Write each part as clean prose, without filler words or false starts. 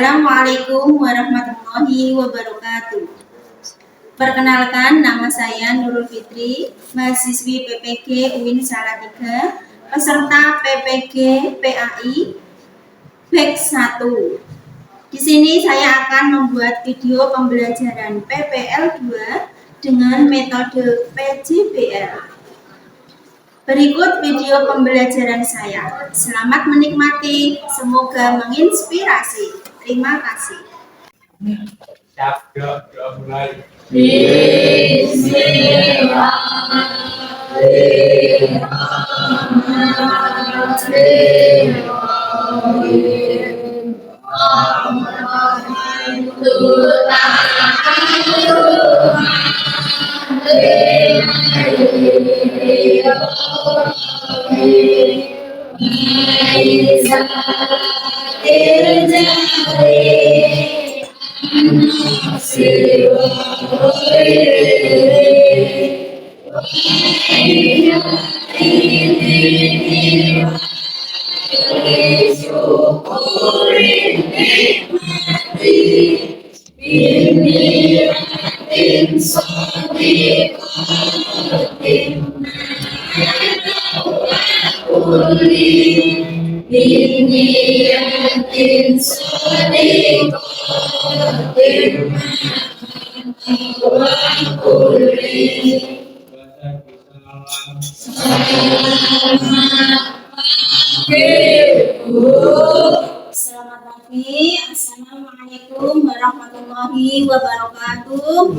Assalamualaikum warahmatullahi wabarakatuh. Perkenalkan, nama saya Nurul Fitri, mahasiswi PPG UIN Salatiga, peserta PPG PAI Batch 1. Di sini saya akan membuat video pembelajaran PPL 2 dengan metode PJBL. Berikut video pembelajaran saya. Selamat menikmati, semoga menginspirasi. Terima kasih. Mulai. Selamat pagi. Assalamualaikum warahmatullahi wabarakatuh.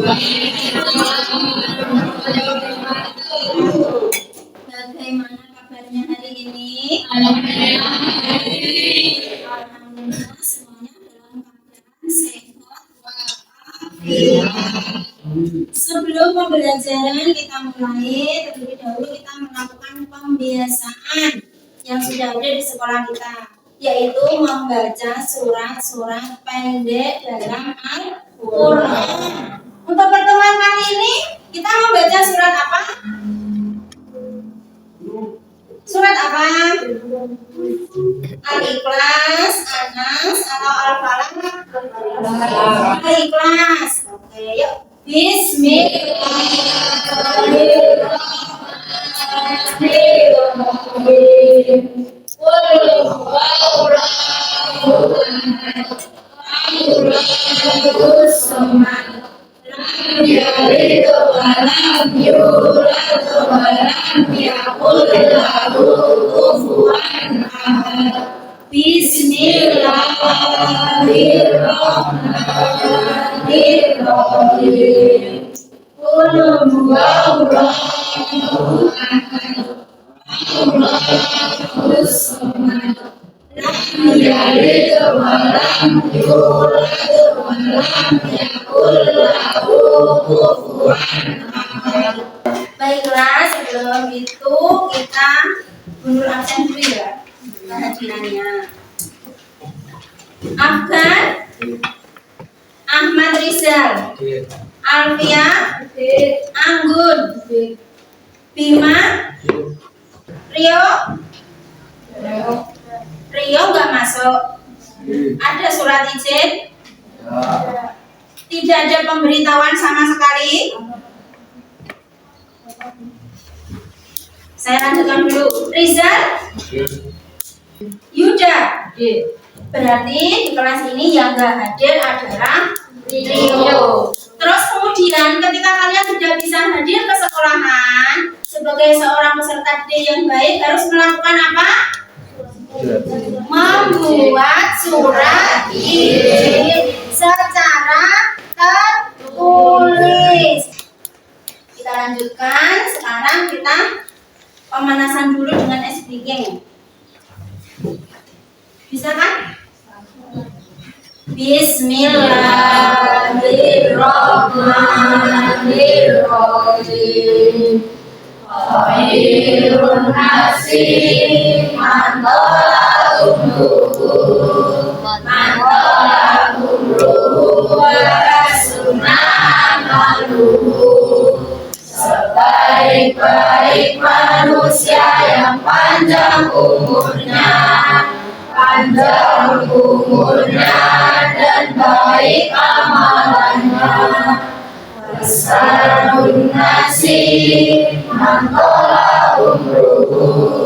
Bagaimana kabarnya hari ini? Alhamdulillah, semuanya dalam keadaan sehat walafiat. Sebelum pembelajaran kita mulai, terlebih dahulu kita melakukan pembiasaan yang sudah ada di sekolah kita, yaitu membaca surat-surat pendek dalam Al-Quran. Untuk pertemuan kali ini kita membaca surat apa? Surat apa? Al-Ikhlas, Anas, atau Al-Falaq? Al-Ikhlas. Oke, yuk. Bismillahirrahmanirrahim. Bismillahirrahmanirrahim. Baiklah, sebelum itu kita mundur absen dulu ya kehadirannya. Afgan, Ahmad Rizal, Alfia, Anggun, Bima, Rio nggak masuk. Ada surat izin? Tidak ada pemberitahuan sama sekali. Saya lanjutkan dulu. Rizal, Yuda. Berarti di kelas ini yang nggak hadir adalah Rio. Terus kemudian ketika kalian sudah bisa hadir ke sekolahan sebagai seorang peserta didik yang baik, harus melakukan apa? Membuat surat izin secara tertulis. Kita lanjutkan. Sekarang kita pemanasan dulu dengan speaking. Bisa kan? Bismillahirrahmanirrahim. Khairun nasi man tala umruhu wa sunnah maluhu. Sebaik-baik manusia yang panjang umurnya dan baik amalannya. Wasarun nasi mantola umruhu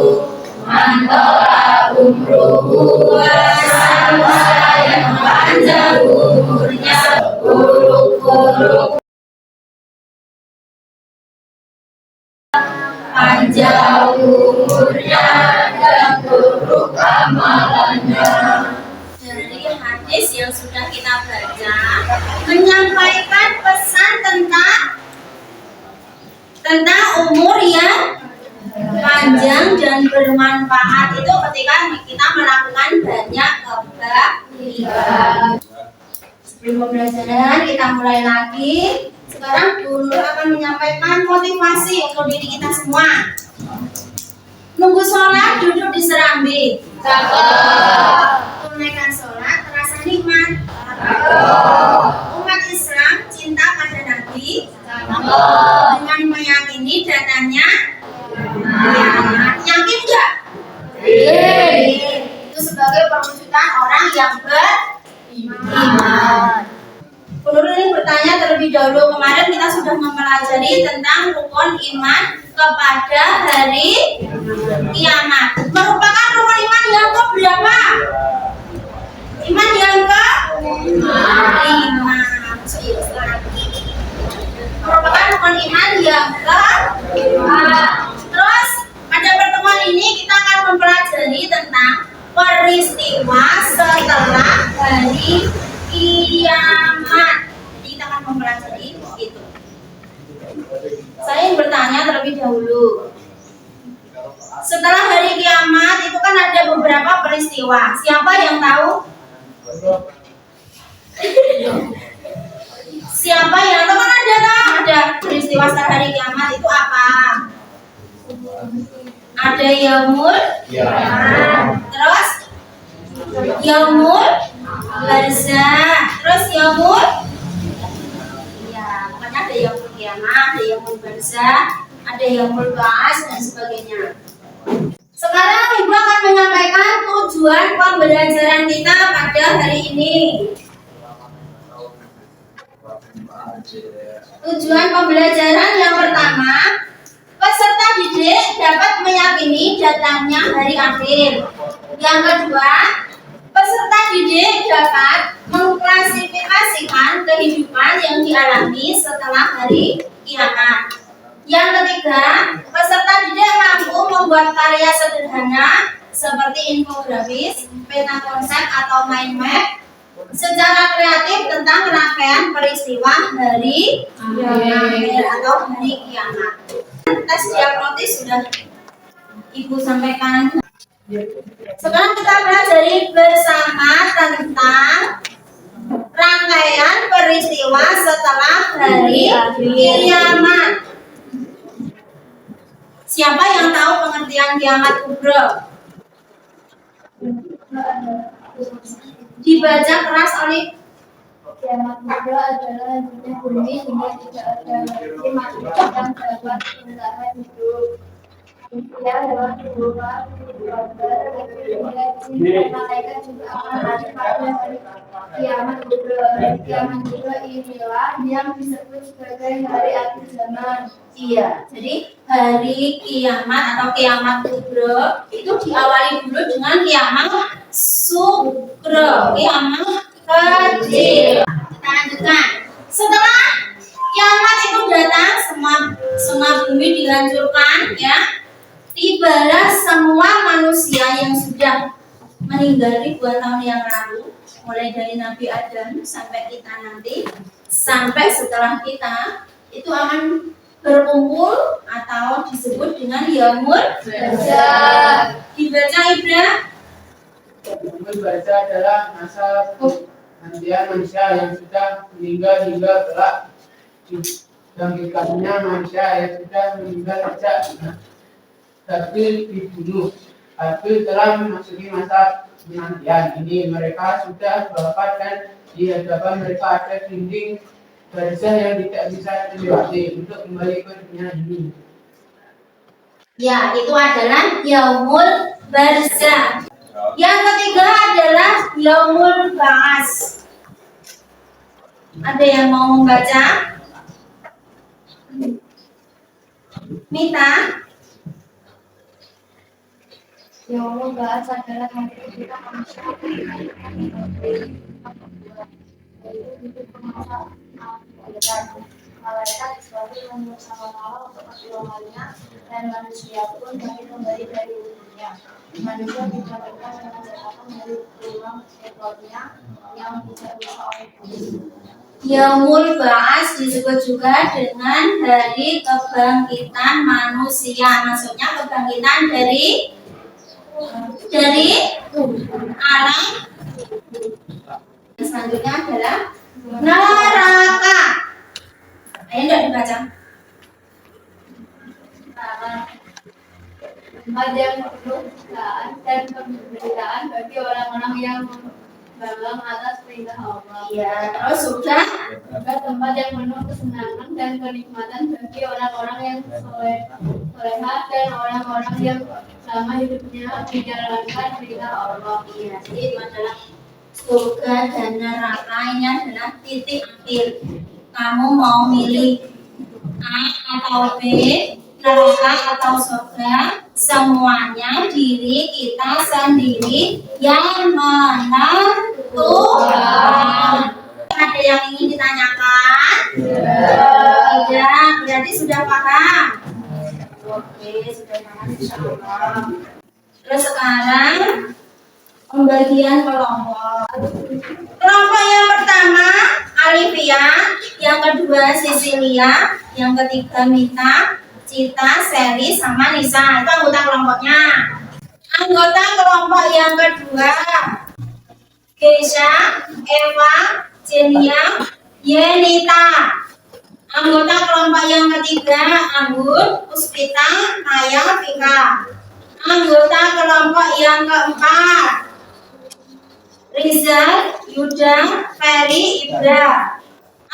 sama yang panjang umurnya, buruk-buruk panjang umurnya dan buruk amalannya. Dari hadis yang sudah kita baca menyampaikan pesan tentang umur yang panjang dan bermanfaat itu ketika kita melakukan banyak kebaikan. Sebelum pembelajaran kita mulai lagi. Sekarang Guru akan menyampaikan motivasi untuk diri kita semua. Nunggu sholat duduk di serambi. Tunaikan sholat terasa nikmat. Umat Islam cinta pada Nabi dengan meyakini datanya. Yakin enggak? Itu sebagai perwujudan orang yang beriman. Guru ini bertanya terlebih dahulu, kemarin kita sudah mempelajari tentang rukun iman kepada hari kiamat. Merupakan rukun iman yang keberapa? Iman yang ke-5. Merupakan rukun iman yang ke-5. Terus pada pertemuan ini kita akan mempelajari tentang peristiwa setelah hari kiamat. Jadi kita akan mempelajari itu. Saya ingin bertanya terlebih dahulu. Setelah hari kiamat itu kan ada beberapa peristiwa. Siapa yang tahu? Siapa yang tahu? Kan ada peristiwa setelah hari kiamat itu apa? Ada yaumul kiamat. Terus yaumul barzah. Terus yaumul, ya, pokoknya ada yaumul kiamat, ada yaumul barzah, ada yaumul ba'ats dan sebagainya. Sekarang Ibu akan menyampaikan tujuan pembelajaran kita pada hari ini. Tujuan pembelajaran yang pertama, peserta didik dapat meyakini datangnya hari akhir. Yang kedua, peserta didik dapat mengklasifikasikan kehidupan yang dialami setelah hari kiamat. Yang ketiga, peserta didik mampu membuat karya sederhana seperti infografis, peta konsep atau mind map secara kreatif tentang rangkaian peristiwa hari akhir atau hari kiamat. Tes diagnosis sudah Ibu sampaikan. Sekarang kita pelajari bersama tentang rangkaian peristiwa setelah hari kiamat. Siapa yang tahu pengertian kiamat kubra? Dibaca keras oleh. Kiamat kubra adalah dunia bumi hingga tidak ada lagi makhluk yang dapat bertahan hidup. Ia dalam kehidupan malaikat juga akan ada pada hari kiamat kubra. Kiamat kubra inilah yang disebut sebagai hari akhir zaman. Iya, jadi hari kiamat atau kiamat kubra itu diawali dulu dengan kiamat sugro, kiamat kecil. Kita lanjutkan. Setelah kiamat itu datang, semua bumi dihancurkan, ya. Tibalah semua manusia yang sudah meninggal ribuan tahun yang lalu, mulai dari Nabi Adam sampai kita nanti, sampai setelah kita itu akan berkumpul atau disebut dengan yaumul barzah. Dibaca Ibra. Yaumul barzah adalah masa pergantian manusia yang sudah meninggal hingga kelak dibangkitkannya manusia yang sudah meninggal sejak tapi dibunuh. Tapi telah memasuki masa penantian ini, mereka sudah wafat dan di hadapan mereka ada dinding barzah yang tidak bisa dilewati untuk kembali ke dunia ini. Ya, itu adalah yaumul barzah. Yang ketiga adalah yaumul ba'ats. Ada yang mau membaca? Mita? Yang mau bahas adalah hari kita manusia. Itu penguasa malaikat sesuatu yang bersama-sama untuk keseluruhannya dan manusia pun kami kembali dari ujungnya. Manusia diciptakan dengan catatan dari tulang ekornya yang tidak bisa oleh Yaumul Ba'ats disebut juga dengan hari kebangkitan manusia. Maksudnya kebangkitan dari alam. Selanjutnya adalah neraka. Ayo enggak dibaca. tempat yang penuh siksaan dan penderitaan bagi orang-orang yang membangkang atas perintah Allah. Iya, terus sudah Juga tempat yang penuh kesenangan dan kenikmatan bagi orang-orang yang solehah dan orang-orang yang selama hidupnya menjalankan perintah Allah. iya, jadi itu adalah surga dan neraka ini adalah titik akhir. Kamu mau milih A atau B, neraka atau surga, semuanya diri kita sendiri yang menentukan. Ada yang ingin ditanyakan? Ya, berarti sudah paham. Oke, sudah paham insyaallah. Terus sekarang pembagian kelompok. Kelompok yang pertama Alivia, yang kedua Cecilia, yang ketiga Mita, Cita, Sally, sama Nisa. Itu anggota kelompoknya. Anggota kelompok yang kedua Keisha, Eva, Celia, Yenita. Anggota kelompok yang ketiga Anggun, Puspita, Maya, Vika. Anggota kelompok yang keempat Rizal, Yuda, Ferry, Ibra.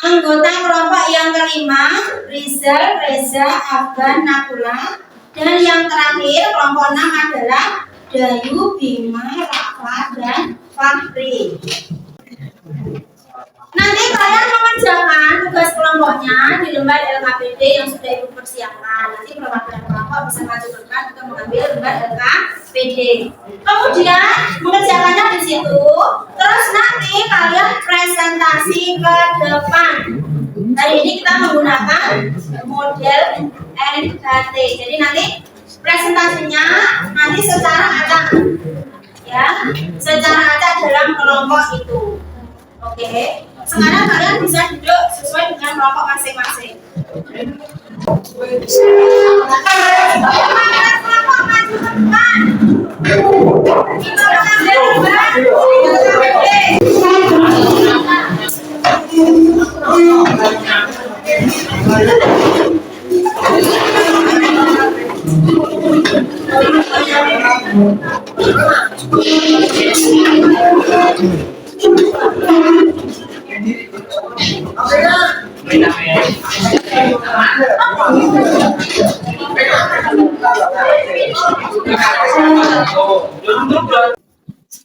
Anggota kelompok yang kelima Rizal, Reza, Afgan, Nakula. Dan yang terakhir kelompok 6 adalah Dayu, Bima, Rafa, dan Fahri. Nanti kalian mengerjakan tugas kelompoknya di lembar LKPD yang sudah ibu persiapkan. Nanti perwakilan kelompok bisa maju ke depan untuk mengambil lembar LKPD. Kemudian mengerjakannya di situ. Terus nanti kalian presentasi ke depan. Hari ini kita menggunakan model NKT. Jadi nanti presentasinya nanti secara acak, ya, secara acak dalam kelompok itu. Oke. Sekarang kalian bisa duduk sesuai dengan kelompok masing-masing. Kelompok maju ke depan. Kita mengambil lembar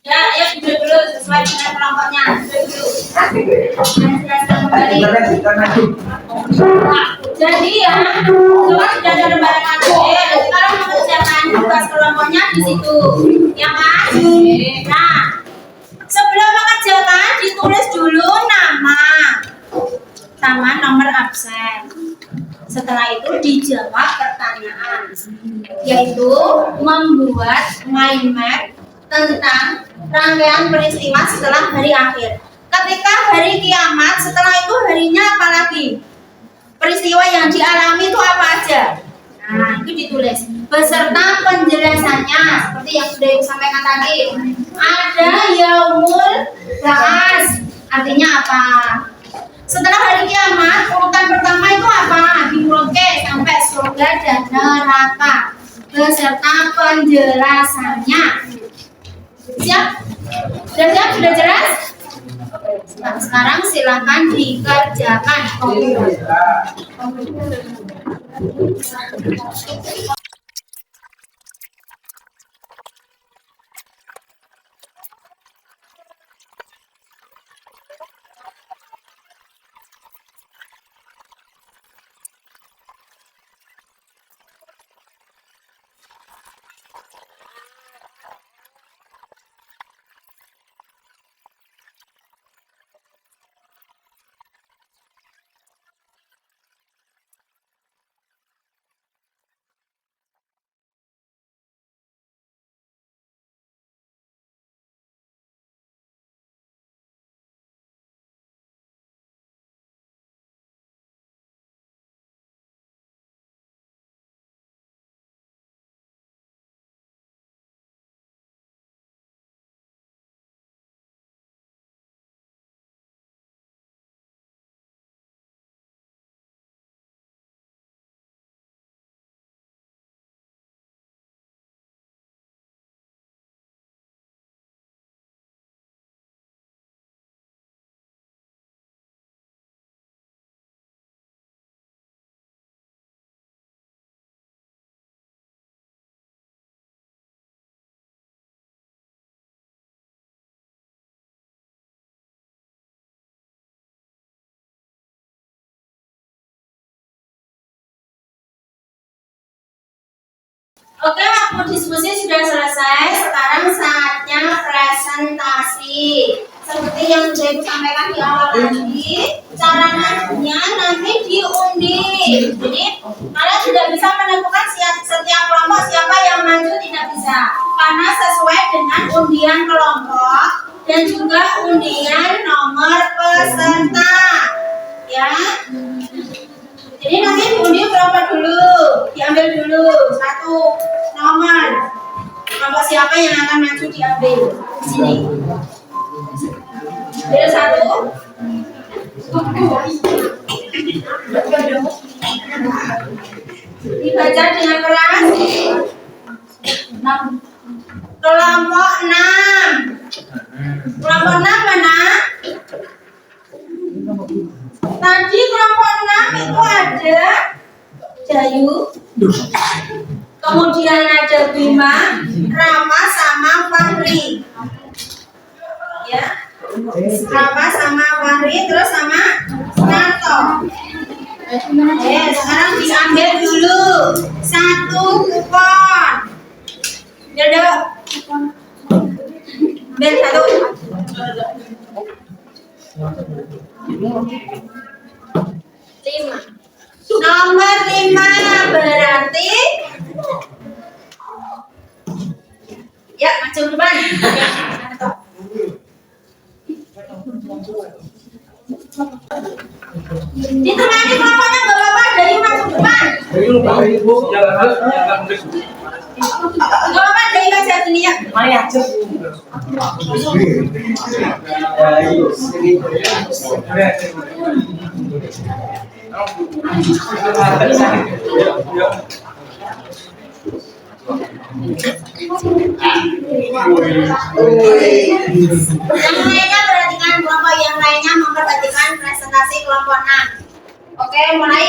ya, ayo duduk dulu sesuai dengan kelompoknya. Jadi ya, semua sudah ada lembaran KPD. Sekarang mengerjakan tugas kelompoknya di situ, ya kan? Nah, sebelum mengerjakan ditulis dulu nama sama nomor absen. Setelah itu dijawab pertanyaan, yaitu membuat mind map tentang rangkaian peristiwa setelah hari akhir. Ketika hari kiamat, setelah itu harinya apa lagi? Peristiwa yang dialami itu apa aja? Nah, itu ditulis beserta penjelasannya seperti yang sudah Ibu sampaikan tadi. Ada yaumul ba'ats, artinya apa? Setelah hari kiamat, urutan pertama itu apa? Diuruke sampai surga dan neraka beserta penjelasannya. Siap? Sudah siap? Sudah jelas? Nah, sekarang silakan dikerjakan. Oke, waktu diskusi sudah selesai. Sekarang saatnya presentasi. Seperti yang sudah Ibu sampaikan di awal tadi, cara ngajunya nanti diundi. Jadi kalian sudah bisa menentukan setiap kelompok siapa yang maju tidak bisa, karena sesuai dengan undian kelompok dan juga undian nomor peserta. Ya. Jadi nanti diundi berapa dulu? Diambil dulu satu nomor. Kelompok siapa yang akan maju diambil di sini. Ambil satu. Dibaca dengan keras. Kelompok 6. Kelompok 6 mana? Tadi kelompok 6 itu ada Jayu, kemudian ada Bima, Rama sama Fahri. Ya, Rama sama Fahri, terus sama Nato. Sekarang diambil dulu satu kupon. Jadi, ambil satu. Nomor 5 berarti ya maju ke depan. Ditemani kelompoknya bapak-bapak dari maju ke depan. Bapak dari maju sini ya. Mari aja. Yang lainnya perhatikan, kelompok yang lainnya memperhatikan presentasi kelompok 6. Oke, mulai.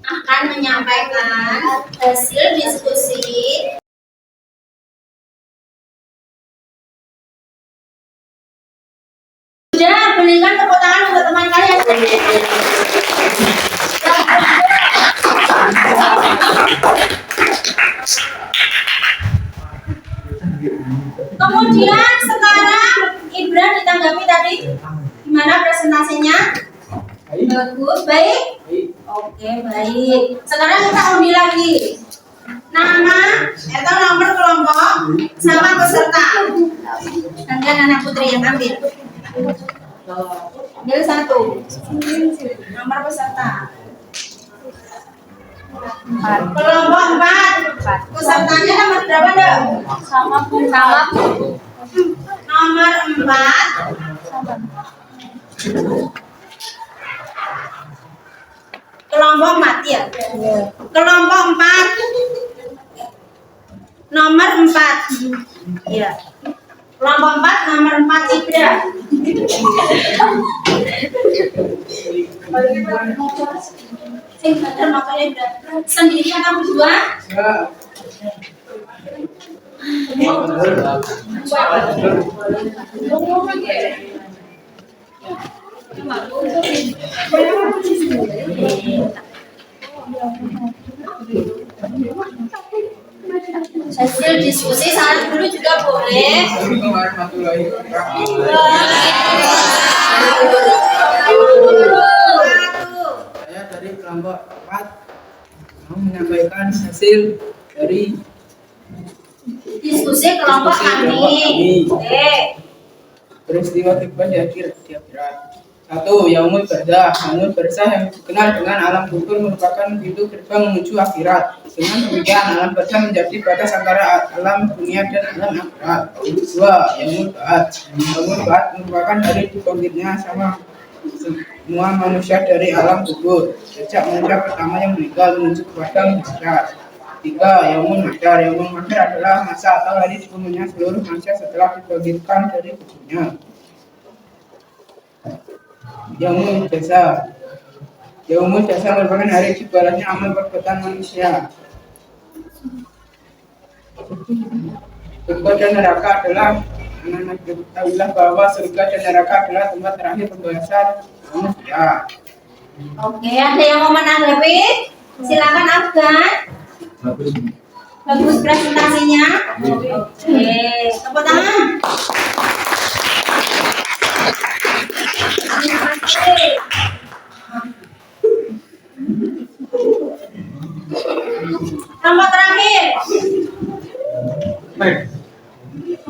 Akan menyampaikan hasil diskusi sudah. Berikan tepuk tangan untuk teman kalian. Kemudian sekarang Ibra ditanggapi tadi gimana presentasinya? Bagus, baik? Oke, baik. Sekarang kita undi lagi. Nama atau nomor kelompok sama peserta. Gantian anak putri yang ambil. Ambil satu. Nomor peserta. Kelompok 4. Pesertanya nomor berapa, Dok? Sama. Nomor 4. Kelompok 4 ya? Kelompok 4. Nomor 4. Ya. Kelompok 4 nomor 4 Ibra. Sendiri atau berdua? Hasil diskusi saat dulu juga boleh. Saya dari kelompok 4 mau menyampaikan hasil dari diskusi kelompok kami. peristiwa tiba di akhir tiap berat. 1. Yaumul Barzah. Yaumul Barzah yang dikenal dengan alam kubur merupakan pintu gerbang menuju akhirat. Dengan demikian alam barzah menjadi batas antara alam dunia dan alam akhirat. 2. Yaumul Ba'ad. Yaumul Ba'ad merupakan hari dibangkitnya sama semua manusia dari alam kubur sejak manusia pertama yang meninggal menuju kepada akhirat. 3. Yaumul Mahsyar. Yaumul Mahsyar adalah masa atau hari dibunuhnya seluruh manusia setelah dibangkitkan dari kuburnya. Yaumul Jasa. Yaumul Jasa merupakan hari dibalasnya amal perbuatan manusia. Surga dan neraka adalah anak-anak ketahuilah bahwa surga dan neraka adalah tempat terakhir pembahasan manusia. Oke, ada yang mau menanggapi? Silakan Afgan. Bagus presentasinya. Oke, tepuk tangan. Terima kasih. Kelompok terakhir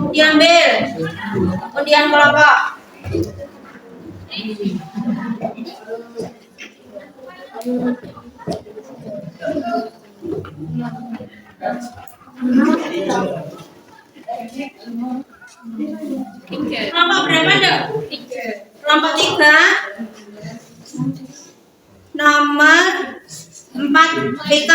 diambil undian kelompok. Kelompok berapa dok? Kelompok 3 nomor 4 BK.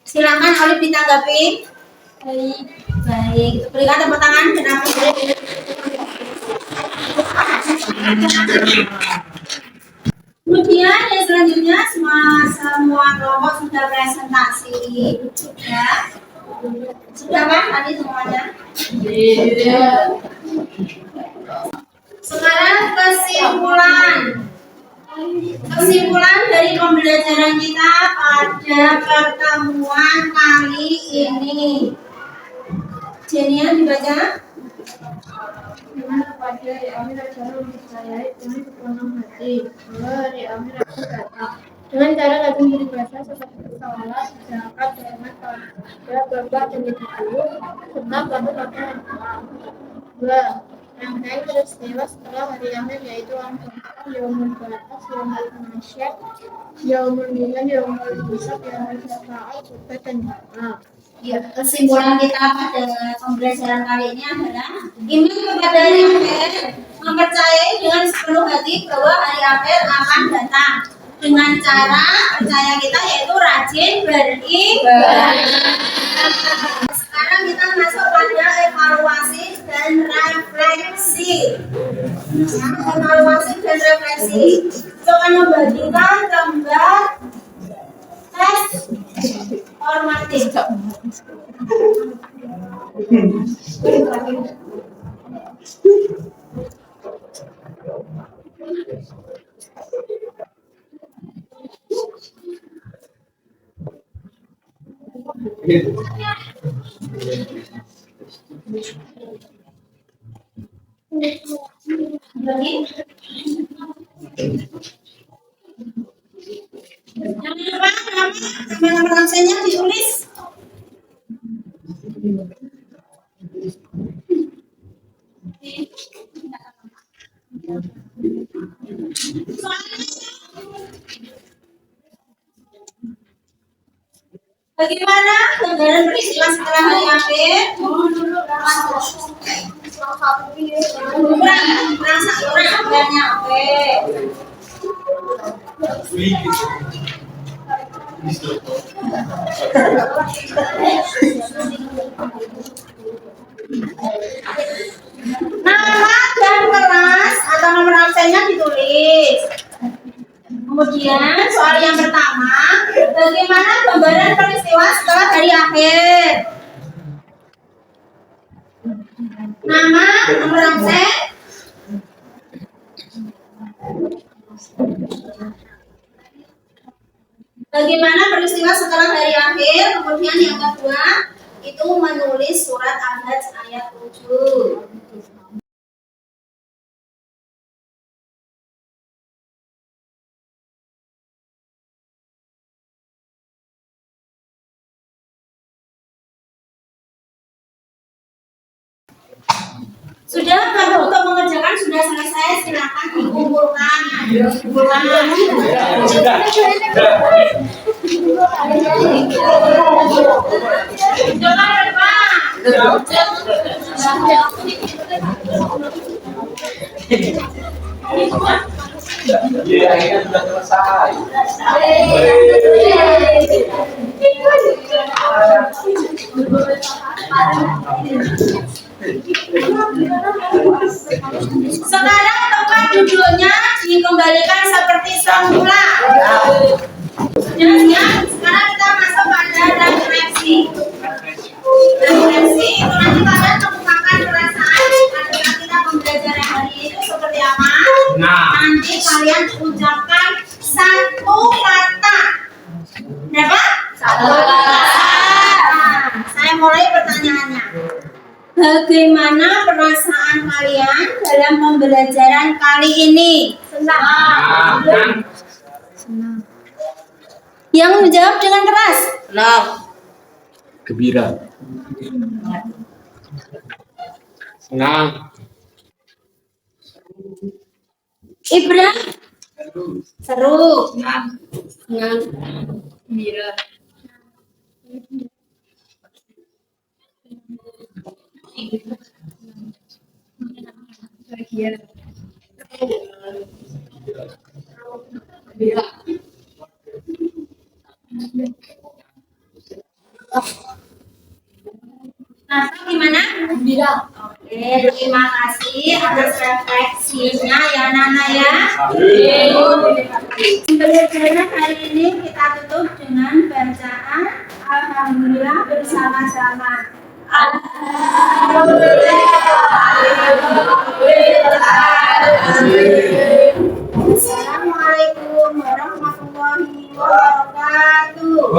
Silakan Olip ditanggapi. Baik. Berikan tepuk tangan. Kenapa? Kemudian yang selanjutnya semua kelompok sudah presentasi, ya. Sudah kan tadi semuanya? Iya. Sekarang kesimpulan dari pembelajaran kita pada pertemuan kali ini. Jenia dibaca. Dengan kepada Amir cara mempercayai dengan sepenuh hati bahwa hari Amir akan datang dengan cara rajin beribadah seperti sholat, zakat, dan pada bapak dan ibu serta pada bapak dan dua rangkaian peristiwa setelah hari Amir yaitu Al-Fatihah, Yaumul Batas, Yaumul Masyad, Yaumul Milan, Yaumul Hisab, Yaumul Syafa'at, Suka, dan Jamaah. Ya, kesimpulan kita pada pembelajaran kali ini adalah iman kepada hari akhir, mempercayai dengan sepenuh hati bahwa hari akhir akan datang dengan cara percaya kita yaitu rajin beribadah. Sekarang kita masuk pada evaluasi dan refleksi. Evaluasi dan refleksi. Coba membagikan gambar tes formatif. Jangan lupa nama absennya ditulis. Bagaimana gambaran peristiwa setelah hari akhir? Kurang satu gambarnya, oke. Nama dan kelas atau nomor absennya ditulis. Kemudian soal yang pertama, bagaimana gambaran peristiwa setelah hari akhir? Nama, nomor absen. Bagaimana peristiwa setelah hari akhir? Kemudian yang kedua, itu menulis surat Al-Hajj ayat 7. Sudah, kalau untuk mengerjakan sudah selesai, silakan dikumpulkan. Jangan lupa. Iya, ini sudah selesai. Sekarang tempat duduknya dikembalikan seperti semula. Ya, sekarang kita masuk pada refleksi. Refleksi itu nanti kalian mengungkapkan perasaan pada saat kita pembelajaran hari ini seperti apa. Nanti kalian ucapkan satu kata. Berapa? Satu kata. Saya mulai pertanyaannya. Bagaimana perasaan kalian dalam pembelajaran kali ini? Senang. Yang menjawab dengan keras. Senang. Gembira. Senang. Ibra. Seru. Senang. Gembira. Nah, gimana? Gembira. Oke, terima kasih atas refleksinya ya Nana ya. Pembelajaran hari ini kita tutup dengan bacaan Alhamdulillah bersama-sama. Assalamualaikum warahmatullahi wabarakatuh.